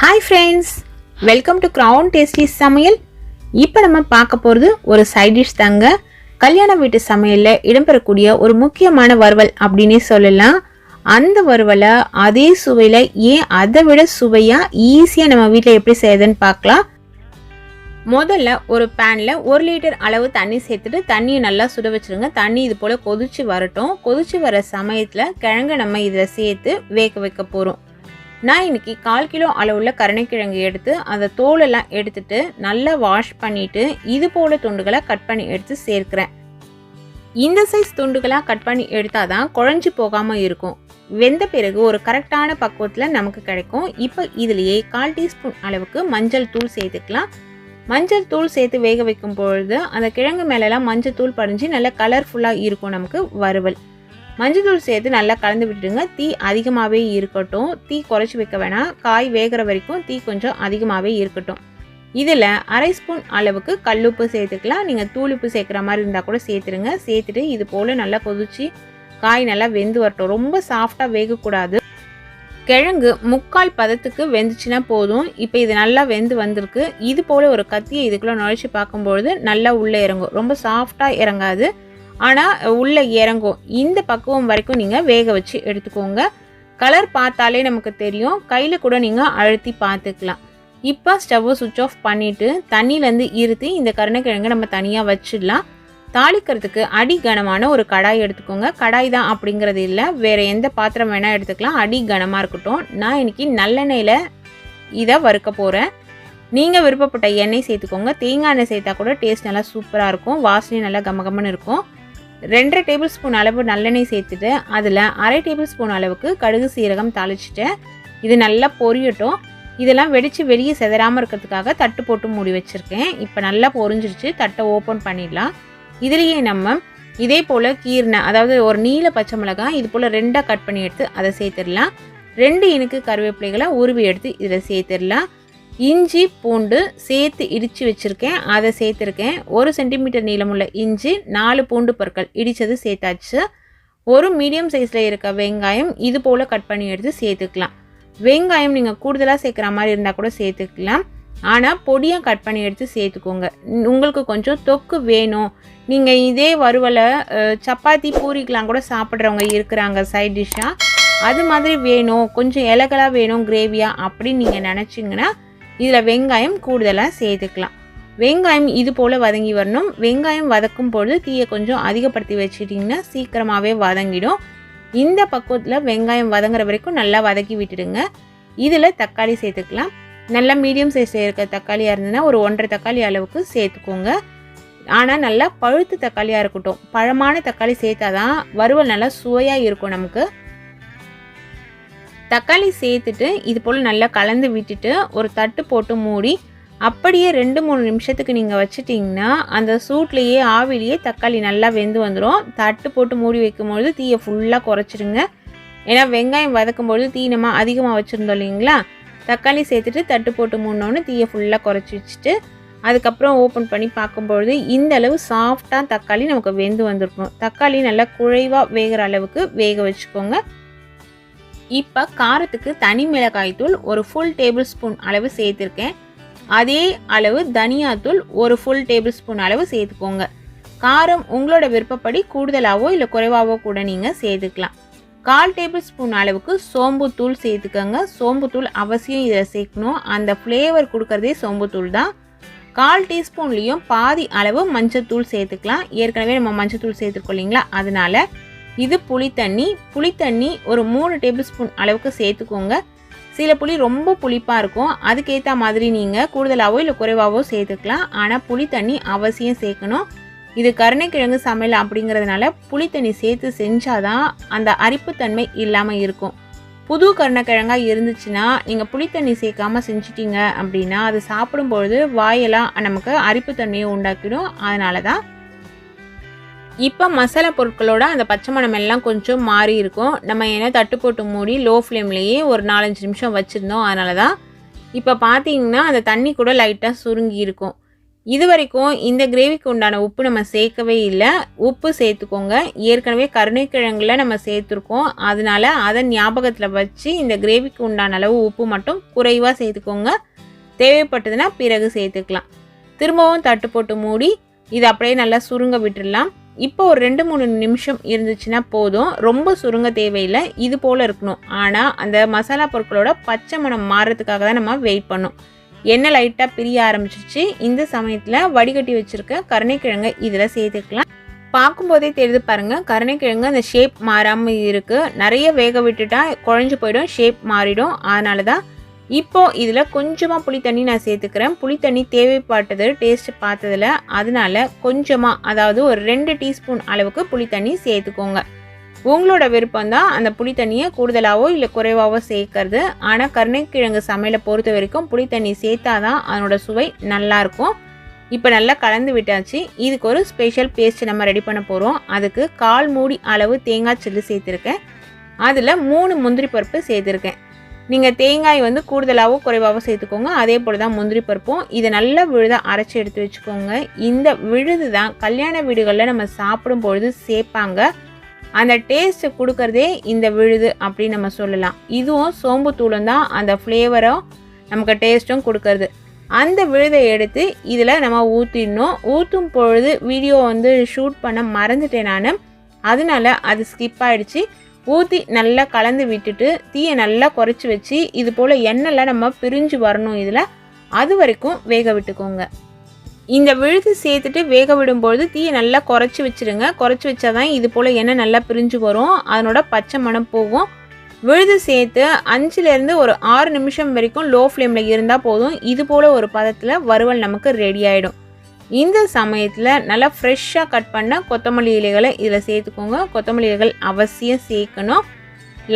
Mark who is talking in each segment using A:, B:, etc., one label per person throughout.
A: Hi friends, welcome to Crown Tasty Samayal. இப்போ நம்ம பார்க்க போறது ஒரு சைட் டிஷ் தாங்க. கல்யாண வீட்டு சமையல்ல இடம்பெறக்கூடிய ஒரு முக்கியமான வறுவல் அப்படினே சொல்லலாம். அந்த வறுவலை அதே சுவையில ஏன் அதை விட சுவையா ஈஸியா நம்ம வீட்ல எப்படி செய்யறதுன்னு பார்க்கலாம். முதல்ல ஒரு பேன்ல 1 லிட்டர் அளவு தண்ணி சேர்த்துட்டு தண்ணியை நல்லா சுட வச்சிருங்க. தண்ணி இது போல கொதிச்சு வரட்டும். கொதிச்சு வர சமயத்துல கிழங்கு நம்ம இதை சேர்த்து வேக வைக்க போறோம். நான் இன்னைக்கு 1/4 கிலோ அளவுள்ள கருணைக்கிழங்கு எடுத்து அந்த தோலெல்லாம் எடுத்துட்டு நல்லா வாஷ் பண்ணிட்டு இது போல துண்டுகளை கட் பண்ணி எடுத்து சேர்க்கிறேன். இந்த சைஸ் துண்டுகளாக கட் பண்ணி எடுத்தாதான் குழஞ்சி போகாம இருக்கும். வெந்த பிறகு ஒரு கரெக்டான பக்குவத்தில் நமக்கு கிடைக்கும். இப்போ இதுலேயே 1/4 டீஸ்பூன் அளவுக்கு மஞ்சள் தூள் சேர்த்துக்கலாம். மஞ்சள் தூள் சேர்த்து வேக வைக்கும் பொழுது அந்த கிழங்கு மேலெல்லாம் மஞ்சள் தூள் படிஞ்சு நல்லா கலர்ஃபுல்லாக இருக்கும் நமக்கு வறுவல். மஞ்சள் தூள் சேர்த்து நல்லா கலந்து விட்டுடுங்க. தீ அதிகமாகவே இருக்கட்டும், தீ குறைச்சி வைக்க வேணாம். காய் வேகிற வரைக்கும் தீ கொஞ்சம் அதிகமாகவே இருக்கட்டும். இதில் 1/2 ஸ்பூன் அளவுக்கு கல்லுப்பு சேர்த்துக்கலாம். நீங்கள் தூளுப்பு சேர்க்குற மாதிரி இருந்தால் கூட சேர்த்துருங்க. சேர்த்துட்டு இது போல் நல்லா கொதிச்சு காய் நல்லா வெந்து வரட்டும். ரொம்ப சாஃப்டாக வேகக்கூடாது. கிழங்கு 3/4 பதத்துக்கு வெந்துச்சுன்னா போதும். இப்போ இது நல்லா வெந்து வந்திருக்கு. இது போல் ஒரு கத்தியை இதுக்குள்ளே நுழைச்சி பார்க்கும்பொழுது நல்லா உள்ளே இறங்கும். ரொம்ப சாஃப்டாக இறங்காது, ஆனால் உள்ளே இறங்கும். இந்த பக்குவம் வரைக்கும் நீங்கள் வேக வச்சு எடுத்துக்கோங்க. கலர் பார்த்தாலே நமக்கு தெரியும். கையில் கூட நீங்கள் அழுத்தி பார்த்துக்கலாம். இப்போ ஸ்டவ்வை சுவிட்ச் ஆஃப் பண்ணிவிட்டு தண்ணியிலேருந்து இருத்தி இந்த கருணைக்கிழங்கு நம்ம தனியாக வச்சிடலாம். தாளிக்கிறதுக்கு அடி கனமான ஒரு கடாய் எடுத்துக்கோங்க. கடாய் தான் அப்படிங்கிறது இல்லை, வேறு எந்த பாத்திரம் வேணால் எடுத்துக்கலாம். அடி கனமாக இருக்கட்டும். நான் இன்றைக்கி நல்லெண்ணெயில் இதை வறுக்க போகிறேன். நீங்கள் விருப்பப்பட்ட எண்ணெய் சேர்த்துக்கோங்க. தேங்காய் எண்ணெய் சேர்த்தா கூட டேஸ்ட் நல்லா சூப்பராக இருக்கும். வாசனையும் நல்லா கமகமன்னு இருக்கும். 2 டேபிள் ஸ்பூன் அளவு நல்லெண்ணெய் சேர்த்துட்டு அதில் 1/2 டேபிள் ஸ்பூன் அளவுக்கு கடுகு சீரகம் தாளிச்சிட்டேன். இது நல்லா பொரியட்டும். இதெல்லாம் வெடித்து வெளியே செதறாமல் இருக்கிறதுக்காக தட்டு போட்டு மூடி வச்சுருக்கேன். இப்போ நல்லா பொரிஞ்சிருச்சு. தட்டை ஓப்பன் பண்ணிடலாம். இதுலேயே நம்ம இதே போல் கீர்னை, அதாவது ஒரு நீல பச்சை மிளகாய் இது போல் 2ஆக கட் பண்ணி எடுத்து அதை சேர்த்துடலாம். 2 இனுக்கு கருவேப்பிலைகளை உருவி எடுத்து இதில் சேர்த்துடலாம். இஞ்சி பூண்டு சேர்த்து இடித்து வச்சுருக்கேன், அதை சேர்த்துருக்கேன். 1 சென்டிமீட்டர் நீளமுள்ள இஞ்சி, 4 பூண்டு பற்கள் இடித்தது சேர்த்தாச்சு. ஒரு மீடியம் சைஸில் இருக்க வெங்காயம் இது போல் கட் பண்ணி எடுத்து சேர்த்துக்கலாம். வெங்காயம் நீங்கள் கூடுதலாக சேர்க்குற மாதிரி இருந்தால் கூட சேர்த்துக்கலாம், ஆனால் பொடியாக கட் பண்ணி எடுத்து சேர்த்துக்கோங்க. உங்களுக்கு கொஞ்சம் தொக்கு வேணும், நீங்கள் இதே வறுவலை சப்பாத்தி பூரிக்கெலாம் கூட சாப்பிட்றவங்க இருக்கிறாங்க சைட் டிஷ்ஷாக, அது மாதிரி வேணும், கொஞ்சம் இலகலாக வேணும் கிரேவியாக அப்படின்னு நீங்கள் நினச்சிங்கன்னா இதில் வெங்காயம் கூடுதலாக சேர்த்துக்கலாம். வெங்காயம் இது போல் வதங்கி வரணும். வெங்காயம் வதக்கும் பொழுது தீயை கொஞ்சம் அதிகப்படுத்தி வச்சிட்டிங்கன்னா சீக்கிரமாகவே வதங்கிடும். இந்த பக்குவத்தில் வெங்காயம் வதங்குற வரைக்கும் நல்லா வதக்கி விட்டுடுங்க. இதில் தக்காளி சேர்த்துக்கலாம். நல்லா மீடியம் சைஸில் இருக்க தக்காளியாக இருந்ததுன்னா ஒரு 1.5 தக்காளி அளவுக்கு சேர்த்துக்கோங்க. ஆனால் நல்லா பழுத்து தக்காளியாக இருக்கட்டும். பழமான தக்காளி சேர்த்தாதான் வறுவல் நல்லா சுவையாக இருக்கும் நமக்கு. தக்காளி சேர்த்துட்டு இது போல் நல்லா கலந்து விட்டுட்டு ஒரு தட்டு போட்டு மூடி அப்படியே 2-3 நிமிஷத்துக்கு நீங்கள் வச்சிட்டிங்கன்னா அந்த சூட்லேயே ஆவிலேயே தக்காளி நல்லா வெந்து வந்துடும். தட்டு போட்டு மூடி வைக்கும்பொழுது தீயை ஃபுல்லாக குறைச்சிடுங்க. ஏன்னா வெங்காயம் வதக்கும்பொழுது தீ நம்ம அதிகமாக வச்சுருந்தோம் இல்லைங்களா. தக்காளி சேர்த்துட்டு தட்டு போட்டு மூடினோன்னு தீயை ஃபுல்லாக குறைச்சி வச்சுட்டு அதுக்கப்புறம் ஓப்பன் பண்ணி பார்க்கும்பொழுது இந்த அளவு சாஃப்டாக தக்காளி நமக்கு வெந்து வந்துருக்கணும். தக்காளி நல்லா குழைவாக வேகிற அளவுக்கு வேக வச்சுக்கோங்க. இப்போ காரத்துக்கு தனி மிளகாய் தூள் ஒரு ஃபுல் டேபிள் ஸ்பூன் அளவு சேர்த்துருக்கேன். அதே அளவு தனியாத்தூள் ஒரு ஃபுல் டேபிள் ஸ்பூன் அளவு சேர்த்துக்கோங்க. காரம் உங்களோட விருப்பப்படி கூடுதலாகவோ இல்லை குறைவாகவோ கூட நீங்கள் சேர்த்துக்கலாம். 1/4 டேபிள் ஸ்பூன் அளவுக்கு சோம்புத்தூள் சேர்த்துக்கோங்க. சோம்புத்தூள் அவசியம் இதில் சேர்க்கணும். அந்த ஃப்ளேவர் கொடுக்குறதே சோம்புத்தூள் தான். 1/4 டீஸ்பூன்லேயும் பாதி அளவு மஞ்சத்தூள் சேர்த்துக்கலாம். ஏற்கனவே நம்ம மஞ்சத்தூள் சேர்த்துருக்கோம் இல்லைங்களா, அதனால இது புளித்தண்ணி ஒரு 3 டேபிள் ஸ்பூன் அளவுக்கு சேர்த்துக்கோங்க. சில புளி ரொம்ப புளிப்பாக இருக்கும், அதுக்கேற்ற மாதிரி நீங்கள் கூடுதலாகவோ இல்லை குறைவாகவோ சேர்த்துக்கலாம். ஆனால் புளித்தண்ணி அவசியம் சேர்க்கணும். இது கருணைக்கிழங்கு சமையல் அப்படிங்கிறதுனால புளித்தண்ணி சேர்த்து செஞ்சாதான் அந்த அரிப்புத்தன்மை இல்லாமல் இருக்கும். புது கருணைக்கிழங்காக இருந்துச்சுன்னா நீங்கள் புளித்தண்ணி சேர்க்காமல் செஞ்சிட்டிங்க அப்படின்னா அது சாப்பிடும்பொழுது வாயெல்லாம் நமக்கு அரிப்புத்தன்மையை உண்டாக்கிடும். அதனால தான் இப்போ மசாலா பொருட்களோட அந்த பச்சை மணம் எல்லாம் கொஞ்சம் மாறி இருக்கும். நம்ம ஏன்னா தட்டு போட்டு மூடி லோ ஃப்ளேம்லேயே ஒரு 4-5 நிமிஷம் வச்சுருந்தோம். அதனால தான் இப்போ பார்த்தீங்கன்னா அந்த தண்ணி கூட லைட்டாக சுருங்கி இருக்கும். இது வரைக்கும் இந்த கிரேவிக்கு உண்டான உப்பு நம்ம சேர்க்கவே இல்லை. உப்பு சேர்த்துக்கோங்க. ஏற்கனவே கருணைக்கிழங்குல நம்ம சேர்த்துருக்கோம். அதனால அதை ஞாபகத்தில் வச்சு இந்த கிரேவிக்கு உண்டான அளவு உப்பு மட்டும் குறைவாக சேர்த்துக்கோங்க. தேவைப்பட்டதுன்னா பிறகு சேர்த்துக்கலாம். திரும்பவும் தட்டு போட்டு மூடி இதை அப்படியே நல்லா சுருங்க விட்டுடலாம். இப்போ ஒரு 2-3 நிமிஷம் இருந்துச்சுன்னா போதும். ரொம்ப சுருங்க தேவையில்லை. இது போல் இருக்கணும். ஆனால் அந்த மசாலா பொருட்களோட பச்சை மணம் மாறுறதுக்காக தான் நம்ம வெயிட் பண்ணோம். எண்ணெய் லைட்டாக பிரிய ஆரம்பிச்சிச்சு. இந்த சமயத்தில் வடிகட்டி வச்சுருக்க கருணைக்கிழங்கு இதில் சேர்த்துக்கலாம். பார்க்கும்போதே தெரியுது பாருங்கள், கருணைக்கிழங்கு அந்த ஷேப் மாறாமல் இருக்குது. நிறைய வேக விட்டுட்டா குழஞ்சி போயிடும், ஷேப் மாறிடும். அதனால தான் இப்போது இதில் கொஞ்சமாக புளி தண்ணி நான் சேர்த்துக்கிறேன். புளி தண்ணி தேவைப்பட்டது டேஸ்ட்டு பார்த்ததில், அதனால கொஞ்சமாக, அதாவது ஒரு 2 டீஸ்பூன் அளவுக்கு புளி தண்ணி சேர்த்துக்கோங்க. உங்களோட விருப்பம் தான் அந்த புளி தண்ணியை கூடுதலாகவோ இல்லை குறைவாகவோ சேர்க்கறது. ஆனால் கருணைக்கிழங்கு சமையலை பொறுத்த வரைக்கும் புளி தண்ணி சேர்த்தா தான் அதனோட சுவை நல்லாயிருக்கும். இப்போ நல்லா கலந்து விட்டாச்சு. இதுக்கு ஒரு ஸ்பெஷல் பேஸ்ட் நம்ம ரெடி பண்ண போகிறோம். அதுக்கு 1/4 மூடி அளவு தேங்காய் சில்லு சேர்த்துருக்கேன். அதில் 3 முந்திரி பருப்பு சேர்த்துருக்கேன். நீங்கள் தேங்காய் கூடுதலாகவோ குறைவாகவோ சேர்த்துக்கோங்க. அதே போல் தான் முந்திரி பருப்பும். இதை நல்லா விழுதாக அரைச்சி எடுத்து வச்சுக்கோங்க. இந்த விழுது தான் கல்யாண வீடுகளில் நம்ம சாப்பிடும் பொழுது சேர்ப்பாங்க. அந்த டேஸ்ட்டு கொடுக்கறதே இந்த விழுது அப்படின்னு நம்ம சொல்லலாம். இதுவும் சோம்பு தூளும் தான் அந்த ஃப்ளேவரும் நமக்கு டேஸ்ட்டும் கொடுக்கறது. அந்த விழுதை எடுத்து இதில் நம்ம ஊற்றிடணும். ஊற்றும் பொழுது வீடியோ ஷூட் பண்ண மறந்துட்டேன் நான். அதனால அது ஸ்கிப் ஆகிடுச்சு. ஊற்றி நல்லா கலந்து விட்டுட்டு தீயை நல்லா குறைச்சி வச்சு இது போல் எண்ணெய்லாம் நம்ம பிரிஞ்சு வரணும். இதில் அது வரைக்கும் வேக விட்டுக்கோங்க. இந்த விழுது சேர்த்துட்டு வேக விடும்பொழுது தீயை நல்லா குறைச்சி வச்சுருங்க. குறைச்சி வச்சா தான் இது போல் எண்ணெய் நல்லா பிரிஞ்சு வரும். அதனோட பச்சை மணம் போகும். விழுது சேர்த்து 5லேருந்து ஒரு 6 நிமிஷம் வரைக்கும் லோ ஃப்ளேமில் இருந்தால் போதும். இது போல் ஒரு பதத்தில் வறுவல் நமக்கு ரெடி ஆகிடும். இந்த சமயத்தில் நல்லா ஃப்ரெஷ்ஷாக கட் பண்ண கொத்தமல்லி இலைகளை இதில் சேர்த்துக்கோங்க. கொத்தமல்லி இலைகள் அவசியம் சேர்க்கணும்.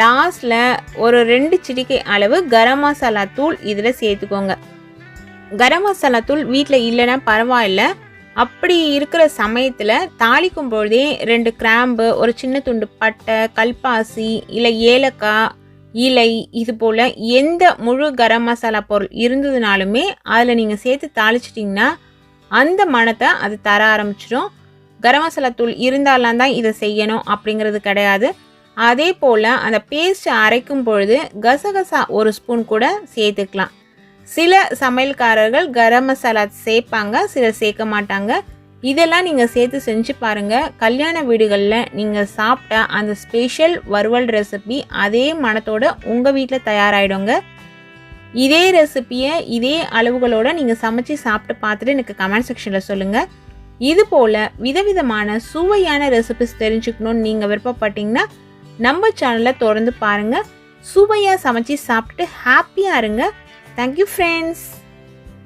A: லாஸ்ட்டில் ஒரு 2 சிட்டிகை அளவு கரம் மசாலா தூள் இதில் சேர்த்துக்கோங்க. கரம் மசாலா தூள் வீட்டில் இல்லைன்னா பரவாயில்ல. அப்படி இருக்கிற சமயத்தில் தாளிக்கும் பொழுதே 2 கிராம்பு, ஒரு சின்ன துண்டு பட்டை, கல்பாசி, இல்லை ஏலக்காய் இலை, இது போல் எந்த முழு கரம் மசாலா பொருள் இருந்ததுனாலுமே அதில் நீங்கள் சேர்த்து தாளிச்சிட்டிங்கன்னா அந்த மணத்தை அது தர ஆரம்பிச்சிடும். கரம் மசாலா தூள் இருந்தாலாம் தான் இதை செய்யணும் அப்படிங்கிறது கிடையாது. அதே போல் அந்த பேஸ்ட் அரைக்கும் பொழுது கசகசா 1 ஸ்பூன் கூட சேர்த்துக்கலாம். சில சமையல்காரர்கள் கரம் மசாலா சேர்ப்பாங்க, சிலர் சேர்க்க மாட்டாங்க. இதெல்லாம் நீங்கள் சேர்த்து செஞ்சு பாருங்கள். கல்யாண வீடுகளில் நீங்கள் சாப்பிட்ட அந்த ஸ்பெஷல் வறுவல் ரெசிபி அதே மணத்தோடு உங்கள் வீட்டில் தயாராகிடுங்க. இதே ரெசிபியை இதே அளவுகளோடு நீங்கள் சமைச்சு சாப்பிட்டு பார்த்துட்டு எனக்கு கமெண்ட் செக்ஷனில் சொல்லுங்கள். இது போல் விதவிதமான சுவையான ரெசிபிஸ் தெரிஞ்சுக்கணுன்னு நீங்கள் விருப்பப்பட்டீங்கன்னா நம்ம சேனலை தொடர்ந்து பாருங்கள். சுவையாக சமைச்சு சாப்பிட்டு ஹாப்பியாக இருங்க. Thank you friends.